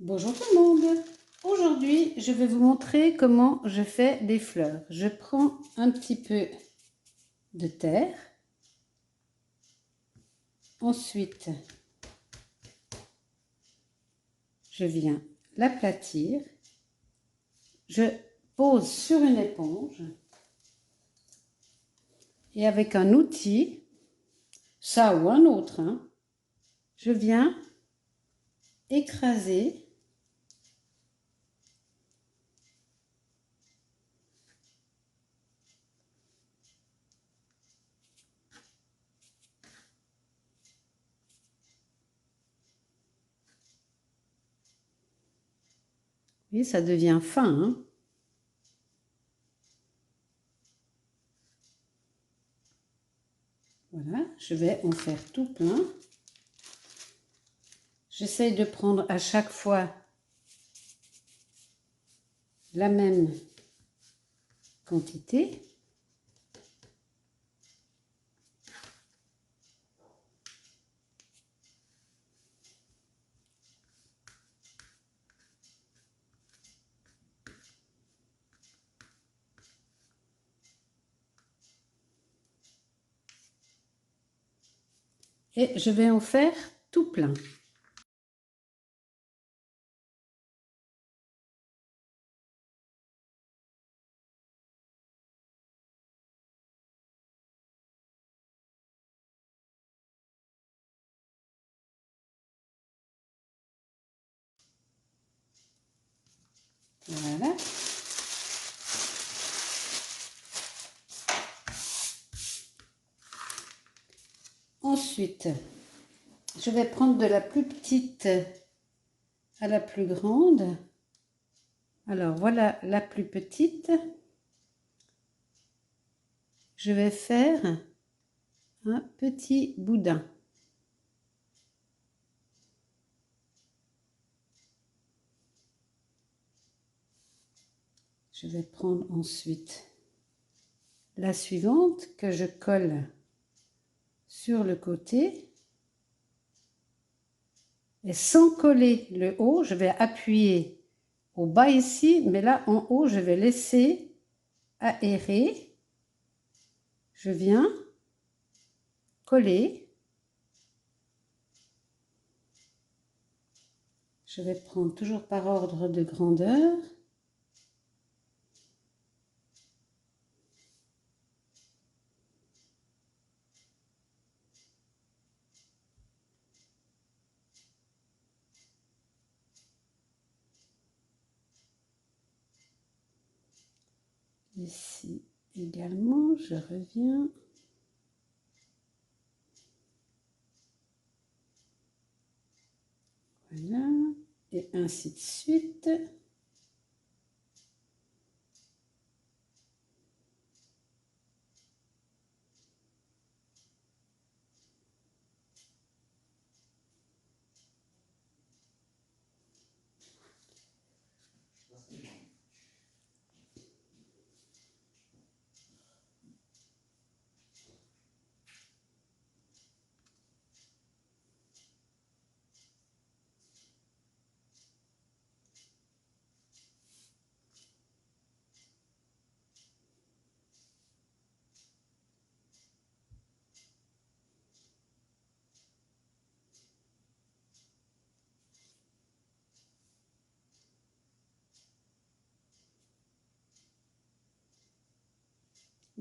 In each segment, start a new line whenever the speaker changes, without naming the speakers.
Bonjour tout le monde. Aujourd'hui, je vais vous montrer comment je fais des fleurs. Je prends un petit peu de terre. Ensuite, je viens l'aplatir. Je pose sur une éponge. Et avec un outil, ça ou un autre, je viens écraser Vous voyez, ça devient fin. Voilà, je vais en faire tout plein. J'essaye de prendre à chaque fois la même quantité. Et je vais en faire tout plein. Voilà. Ensuite, je vais prendre de la plus petite à la plus grande. Alors, voilà la plus petite. Je vais faire un petit boudin. Je vais prendre ensuite la suivante que je colle sur le côté. Et sans coller le haut, je vais appuyer au bas ici, mais là en haut, je vais laisser aérer. Je viens coller. Je vais prendre toujours par ordre de grandeur. Ici également, je reviens. Voilà, et ainsi de suite.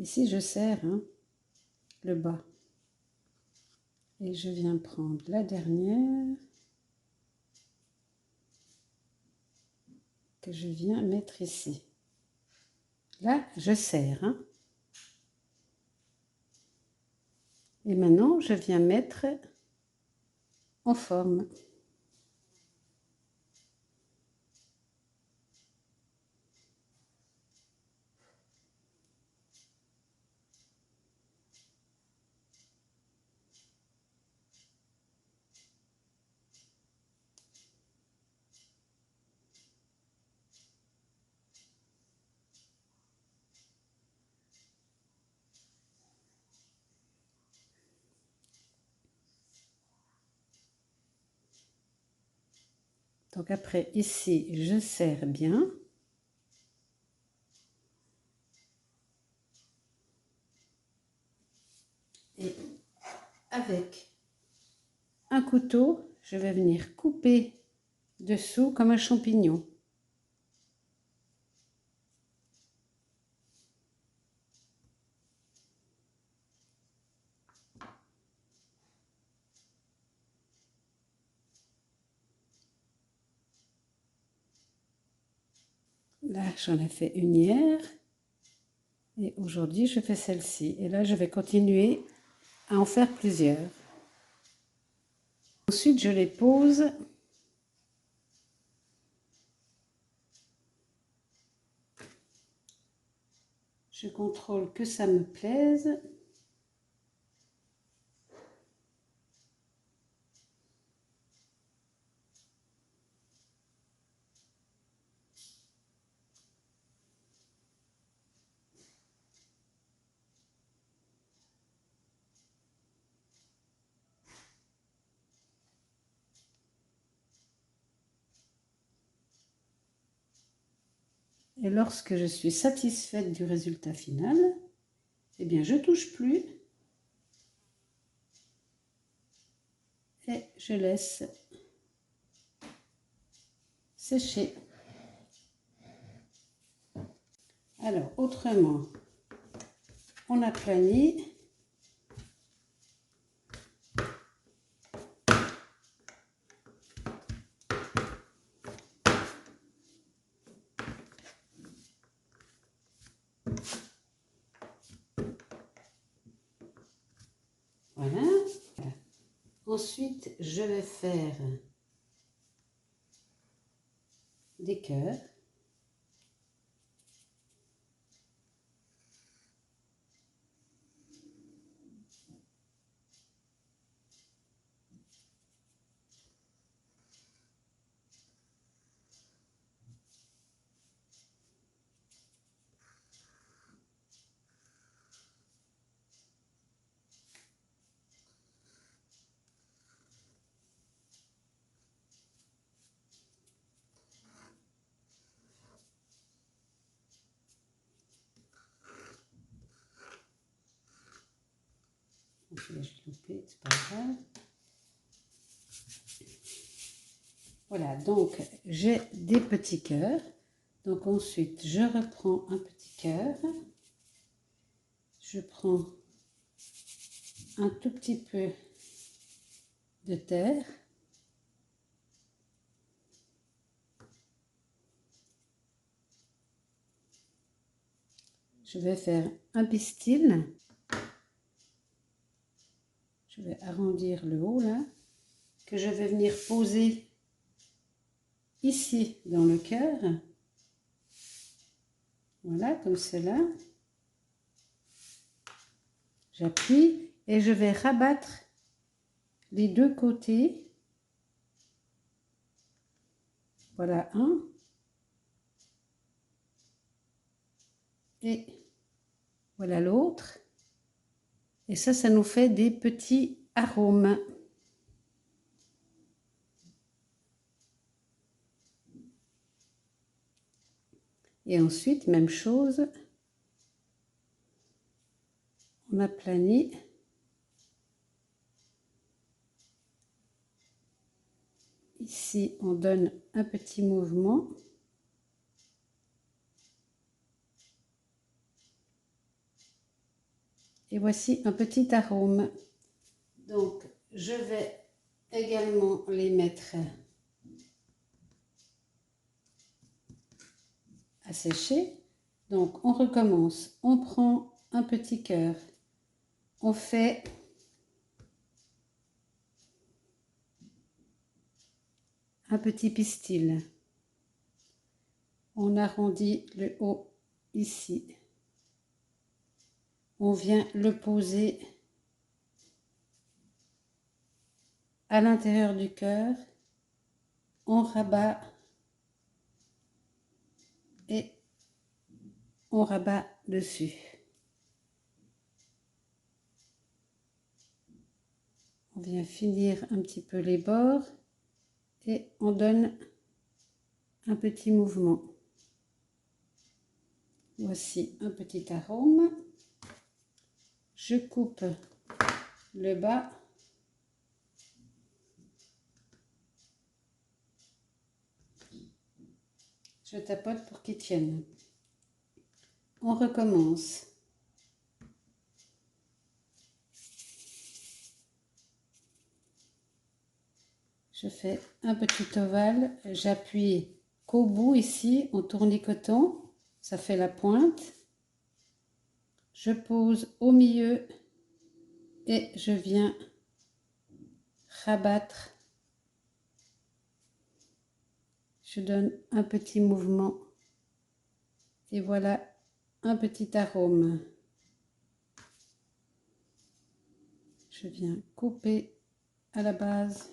Ici, je serre le bas. Et je viens prendre la dernière que je viens mettre ici. Là, je serre. Et maintenant, je viens mettre en forme. Donc après, ici, je serre bien. Et avec un couteau, je vais venir couper dessous comme un champignon. Là, j'en ai fait une hier. Et aujourd'hui, je fais celle-ci. Et là, je vais continuer à en faire plusieurs. Ensuite, je les pose. Je contrôle que ça me plaise. Et lorsque je suis satisfaite du résultat final, eh bien, je touche plus. Et je laisse sécher. Alors, autrement, on aplanit. Voilà. Ensuite, je vais faire des cœurs. Je vais juste louper, c'est pas grave. Voilà, donc j'ai des petits cœurs. Donc ensuite, je reprends un petit cœur. Je prends un tout petit peu de terre. Je vais faire un pistil. Je vais arrondir le haut là, que je vais venir poser ici dans le cœur. Voilà, comme cela. J'appuie et je vais rabattre les deux côtés. Voilà un. Et voilà l'autre. Et ça nous fait des petits arômes. Et ensuite, même chose. On aplanit. Ici, on donne un petit mouvement. Et voici un petit arôme. Donc, je vais également les mettre à sécher. Donc, on recommence. On prend un petit cœur. On fait un petit pistil. On arrondit le haut ici. On vient le poser à l'intérieur du cœur. On rabat et on rabat dessus. On vient finir un petit peu les bords et on donne un petit mouvement. Voici un petit arôme. Je coupe le bas. Je tapote pour qu'il tienne. On recommence. Je fais un petit ovale. J'appuie qu'au bout ici, en tournicotant. Ça fait la pointe. Je pose au milieu et je viens rabattre. Je donne un petit mouvement et voilà un petit arôme. Je viens couper à la base.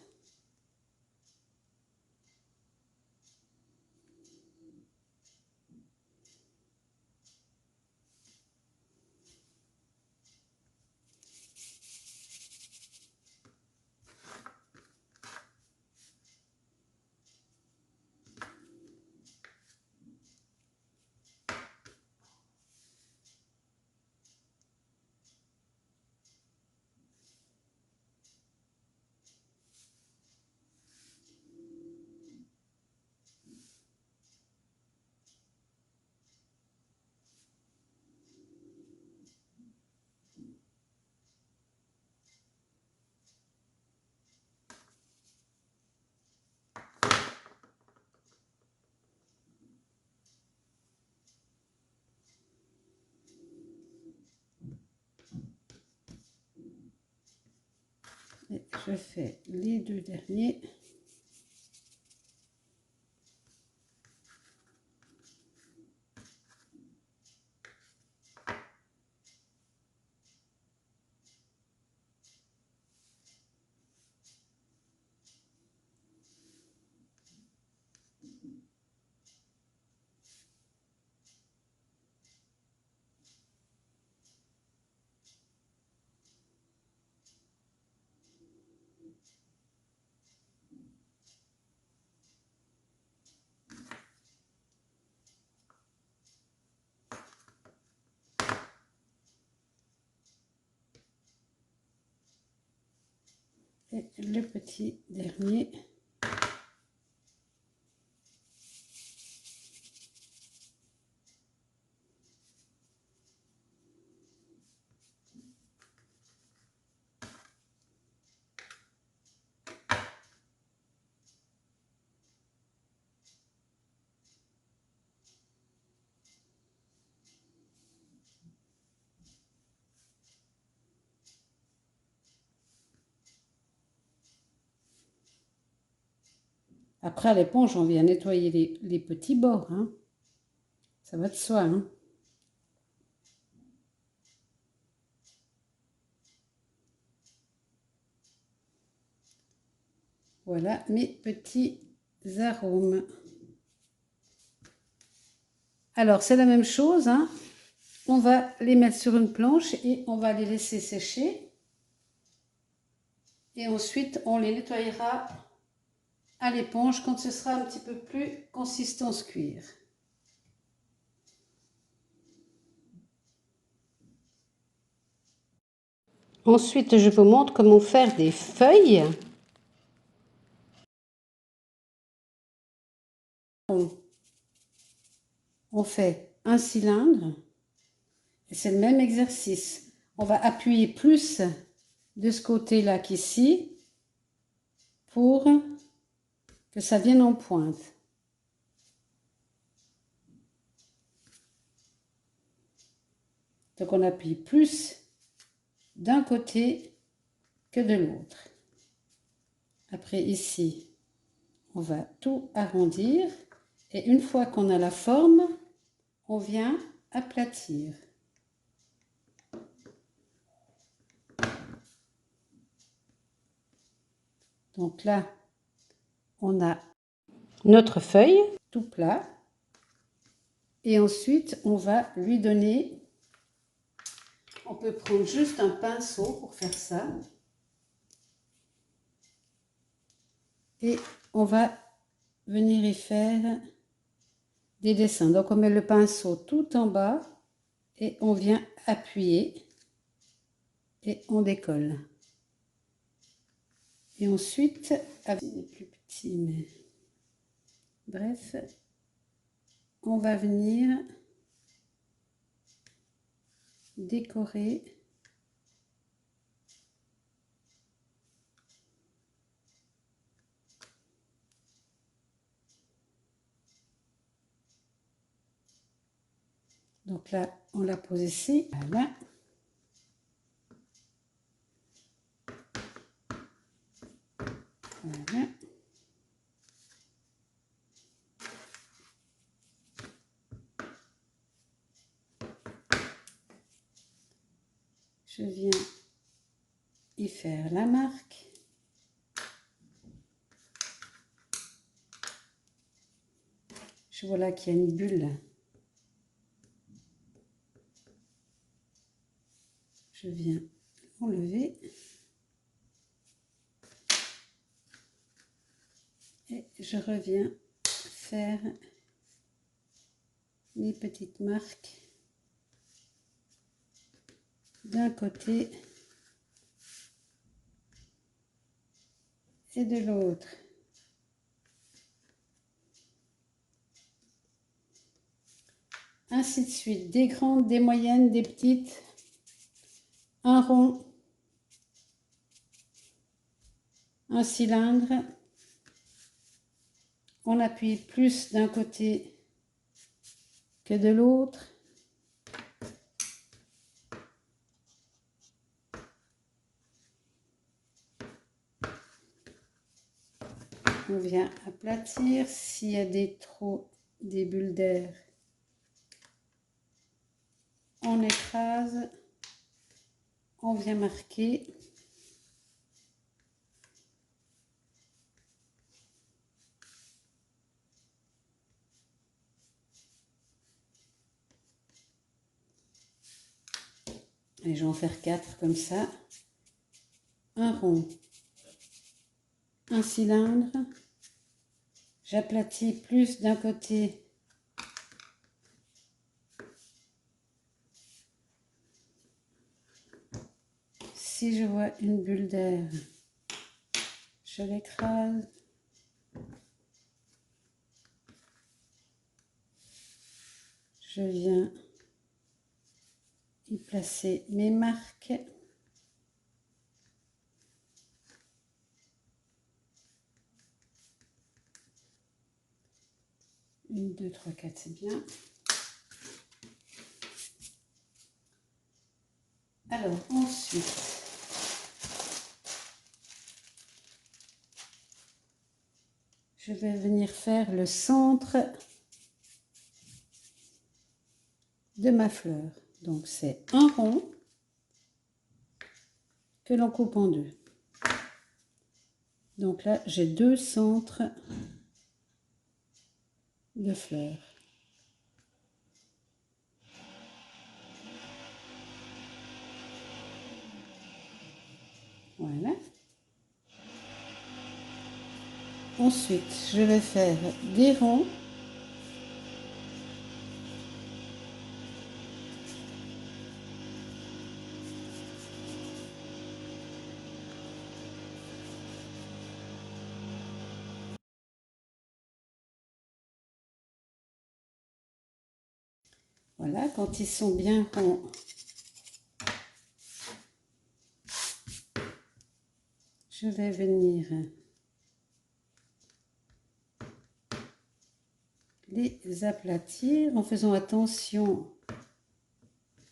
Et je fais les deux derniers. Et le petit dernier. Après, à l'éponge, on vient nettoyer les petits bords. Hein. Ça va de soi. Hein. Voilà mes petits arômes. Alors, c'est la même chose. Hein. On va les mettre sur une planche et on va les laisser sécher. Et ensuite, on les nettoyera à l'éponge quand ce sera un petit peu plus consistance cuir. Ensuite, je vous montre comment faire des feuilles. On fait un cylindre et c'est le même exercice. On va appuyer plus de ce côté-là qu'ici pour que ça vienne en pointe. Donc on appuie plus d'un côté que de l'autre. Après ici, on va tout arrondir et une fois qu'on a la forme, on vient aplatir. Donc là, on a notre feuille tout plat et ensuite on va lui donner, on peut prendre juste un pinceau pour faire ça et on va venir y faire des dessins. Donc on met le pinceau tout en bas et on vient appuyer et on décolle. Et ensuite, avec les plus petits, mais bref, on va venir décorer donc là on la pose ici, voilà. Voilà. Je viens y faire la marque. Je vois là qu'il y a une bulle. Je viens enlever. Et je reviens faire mes petites marques d'un côté et de l'autre. Ainsi de suite, des grandes, des moyennes, des petites, un rond, un cylindre. On appuie plus d'un côté que de l'autre. On vient aplatir. S'il y a des trous, des bulles d'air, on écrase. On vient marquer. Et je vais en faire 4 comme ça. Un rond, un cylindre. J'aplatis plus d'un côté si je vois une bulle d'air, je l'écrase. Je viens y placer mes marques. 1, 2, 3, 4, c'est bien. Alors, ensuite, je vais venir faire le centre de ma fleur. Donc, c'est un rond que l'on coupe en deux. Donc là, j'ai 2 centres de fleurs. Voilà. Ensuite, je vais faire des ronds. Voilà, quand ils sont bien ronds, je vais venir les aplatir en faisant attention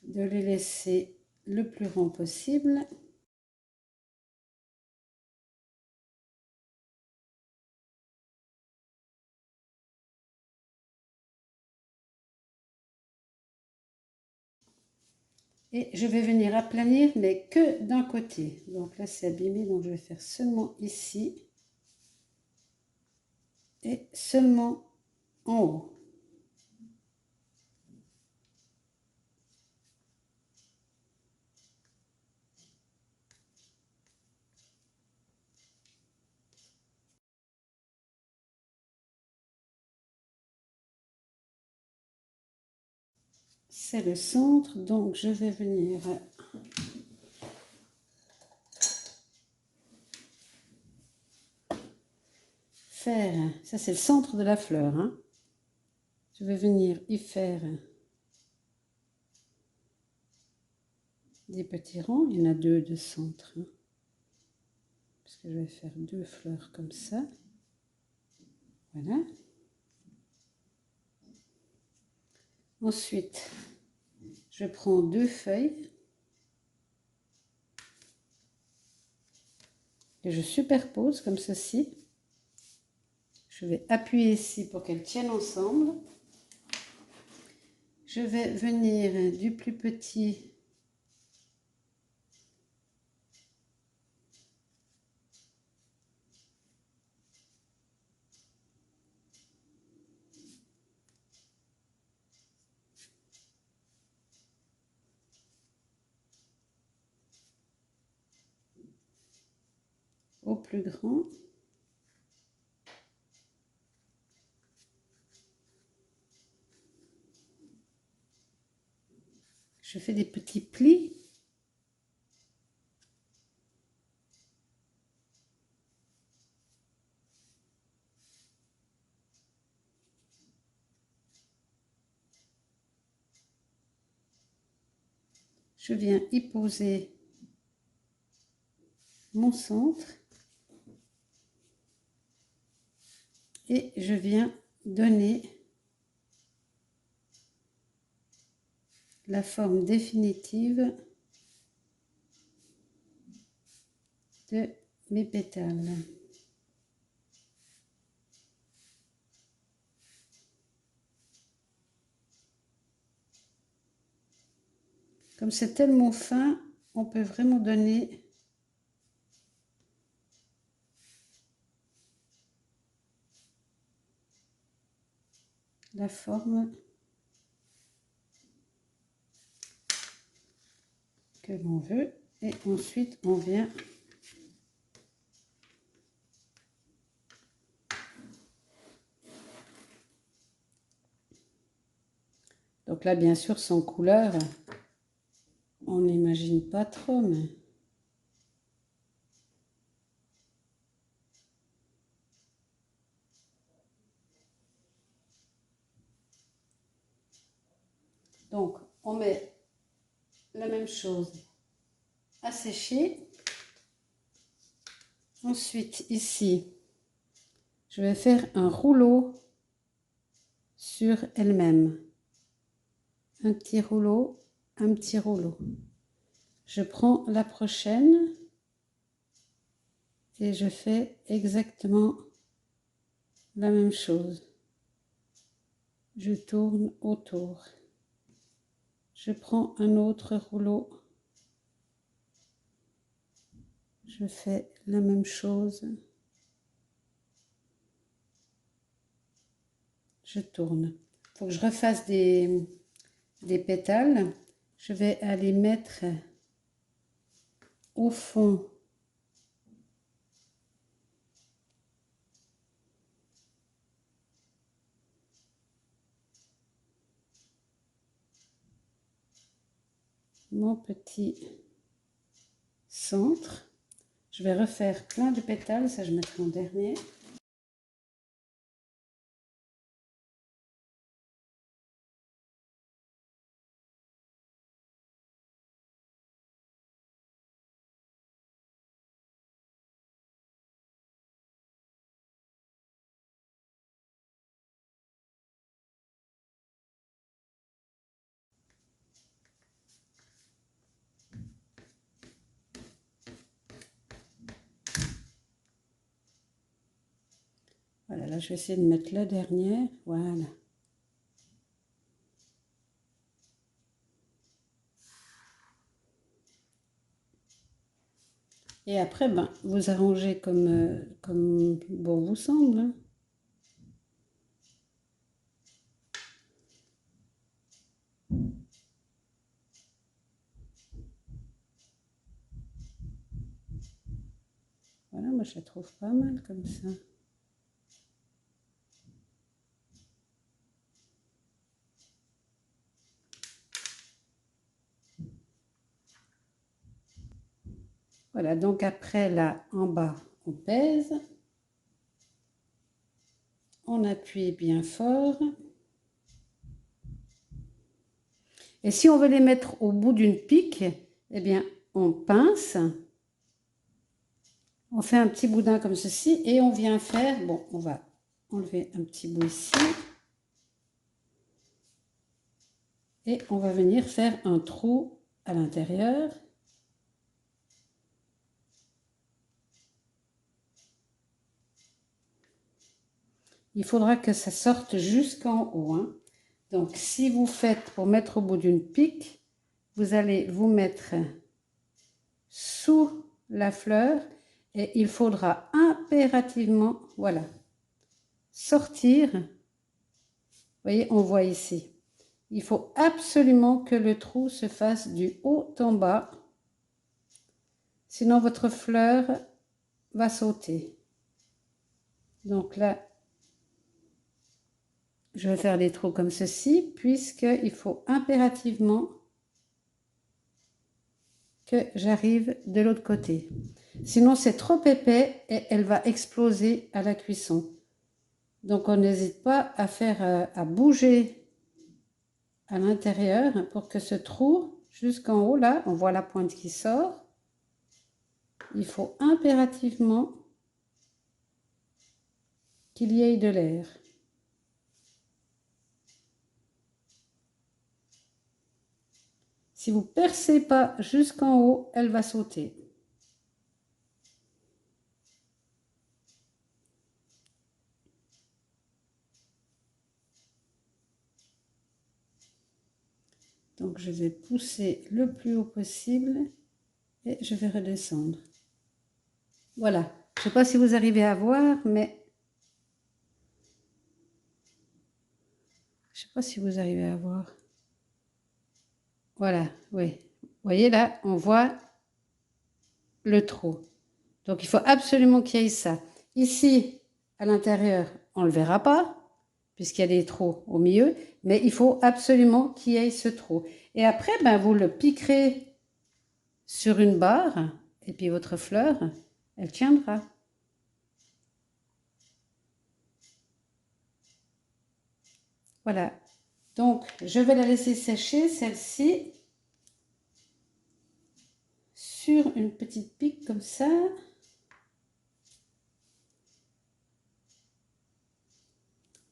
de les laisser le plus rond possible. Et je vais venir aplanir, mais que d'un côté. Donc là, c'est abîmé, donc je vais faire seulement ici et seulement en haut. c'est le centre, donc je vais venir faire, ça c'est le centre de la fleur, hein. Je vais venir y faire des petits rangs, il y en a deux de centre, hein, parce que je vais faire deux fleurs comme ça, voilà. Ensuite, je prends deux feuilles et je superpose comme ceci. Je vais appuyer ici pour qu'elles tiennent ensemble. Je vais venir du plus petit au plus grand. Je fais des petits plis. Je viens y poser mon centre et je viens donner la forme définitive de mes pétales. Comme c'est tellement fin, on peut vraiment donner la forme que l'on veut. Et ensuite, on vient donc là, bien sûr, sans couleur, on n'imagine pas trop, mais donc on met la même chose à sécher. Ensuite, ici, je vais faire un rouleau sur elle-même. Un petit rouleau, un petit rouleau. Je prends la prochaine et je fais exactement la même chose. Je tourne autour. Je prends un autre rouleau. Je fais la même chose. Je tourne. Il faut que je refasse des pétales. Je vais aller mettre au fond mon petit centre. Je vais refaire plein de pétales, ça je mettrai en dernier. Voilà, là je vais essayer de mettre la dernière, voilà. Et après, ben, vous arrangez comme bon vous semble, hein. Voilà, moi je la trouve pas mal comme ça. Voilà, donc après là, en bas, on pèse. On appuie bien fort. Et si on veut les mettre au bout d'une pique, eh bien, on pince. On fait un petit boudin comme ceci et on vient faire... Bon, on va enlever un petit bout ici. Et on va venir faire un trou à l'intérieur. Il faudra que ça sorte jusqu'en haut, hein. Donc, si vous faites pour mettre au bout d'une pique, vous allez vous mettre sous la fleur et il faudra impérativement, voilà, sortir. Vous voyez, on voit ici. Il faut absolument que le trou se fasse du haut en bas. Sinon, votre fleur va sauter. Donc là, je vais faire des trous comme ceci, puisqu'il faut impérativement que j'arrive de l'autre côté. Sinon, c'est trop épais et elle va exploser à la cuisson. Donc, on n'hésite pas à faire, à bouger à l'intérieur pour que ce trou, jusqu'en haut, là, on voit la pointe qui sort. Il faut impérativement qu'il y ait de l'air. Si vous ne percez pas jusqu'en haut, elle va sauter. Donc, je vais pousser le plus haut possible et je vais redescendre. Voilà. Je ne sais pas si vous arrivez à voir, mais... Je ne sais pas si vous arrivez à voir. Voilà, oui. Vous voyez là, on voit le trou. Donc, il faut absolument qu'il y ait ça. Ici, à l'intérieur, on ne le verra pas, puisqu'il y a des trous au milieu, mais il faut absolument qu'il y ait ce trou. Et après, ben, vous le piquerez sur une barre, et puis votre fleur, elle tiendra. Voilà. Donc, je vais la laisser sécher, celle-ci, sur une petite pique comme ça.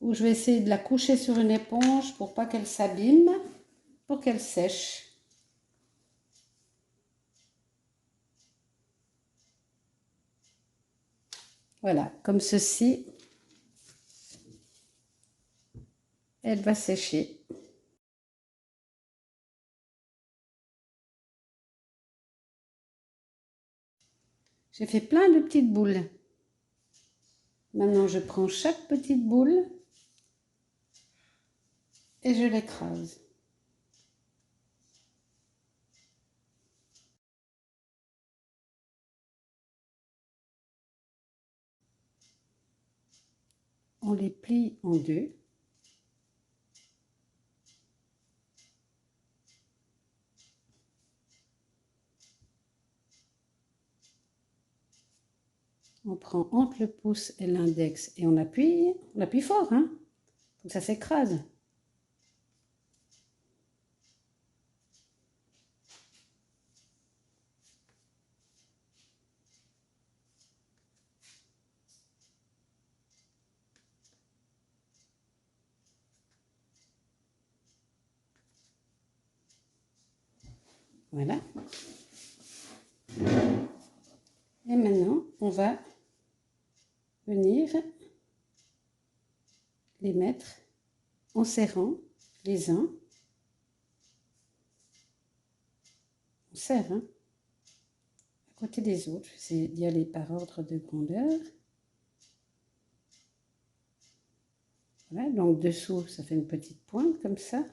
Ou je vais essayer de la coucher sur une éponge pour pas qu'elle s'abîme, pour qu'elle sèche. Voilà, comme ceci, elle va sécher. J'ai fait plein de petites boules. Maintenant, je prends chaque petite boule et je l'écrase. On les plie en deux. On prend entre le pouce et l'index et on appuie fort, hein, pour que ça s'écrase. Voilà. Et maintenant, on va venir les mettre en serrant les uns. On serre, hein, à côté des autres. J'essaie d'y aller par ordre de grandeur. Voilà, donc dessous, ça fait une petite pointe comme ça.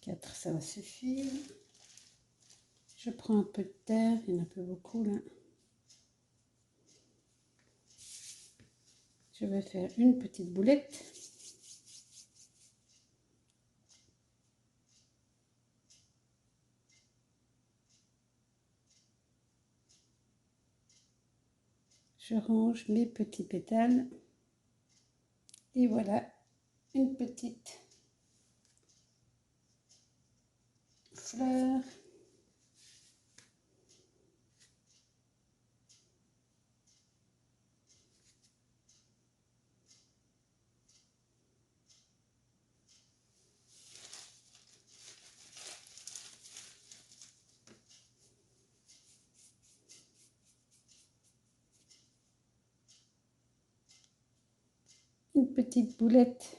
4, ça va suffire. Je prends un peu de terre, il y en a un peu beaucoup là. Je vais faire une petite boulette. Je range mes petits pétales. Et voilà, une petite fleur. Une petite boulette.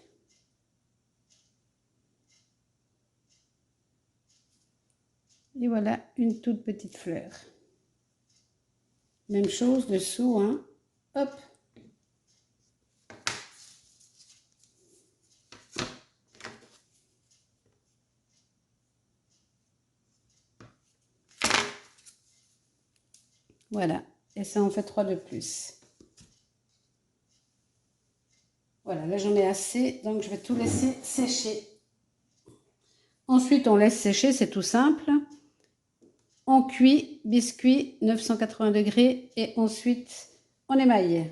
Et voilà, une toute petite fleur. Même chose dessous, hein. Hop. Voilà. Et ça en fait 3 de plus. Voilà, là j'en ai assez, donc je vais tout laisser sécher. Ensuite, on laisse sécher, c'est tout simple. On cuit, biscuit, 980 degrés, et ensuite, on émaille.